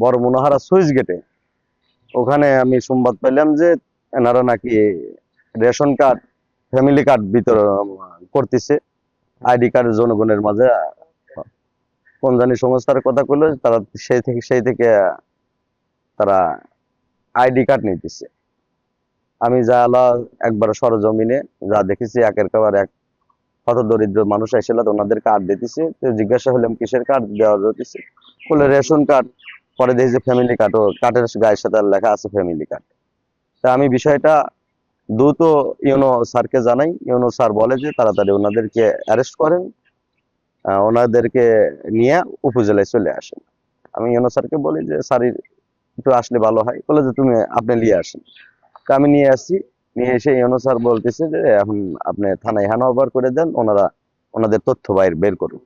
বড় মনোহারা সুইচ গেটে ওখানে আমি সংবাদ পেলাম যে এনারা নাকি রেশন কার্ড ফ্যামিলি কার্ড বিতরণ করতেছে আইডি কার্ড জনগণের মাঝে। কোন জানি সংস্থার কথা কইলো তারা সেই থেকে তারা আইডি কার্ড নিতেছে। আমি যা আলা একবার সরজমিনে যা দেখেছি একের পর এক হত দরিদ্র মানুষ এসেছিল ওনাদের কার্ড দিতেছে। তো জিজ্ঞাসা হলাম কিসের কার্ড দেওয়া হতেছে, বলে রেশন কার্ড। পরে দেখি যে ফ্যামিলি কার্ড, ও কার্ডের গায়ের সাথে লেখা আছে ফ্যামিলি কার্ড। তা আমি বিষয়টা দ্রুত ইউনো স্যারকে জানাই। ইউনো স্যার বলে যে তাড়াতাড়ি ওনাদেরকে অ্যারেস্ট করেন, ওনাদেরকে নিয়ে উপজেলায় চলে আসেন। আমি ইউনো স্যারকে বলি যে স্যার একটু আসলে ভালো হয়, বলে যে আপনি নিয়ে আসেন। তা আমি নিয়ে আসছি। নিয়ে এসে ইউনো স্যার বলতেছে যে এখন আপনি থানায় হ্যান্ডওভার করে দেন, ওনারা ওনাদের তথ্য বের করুন।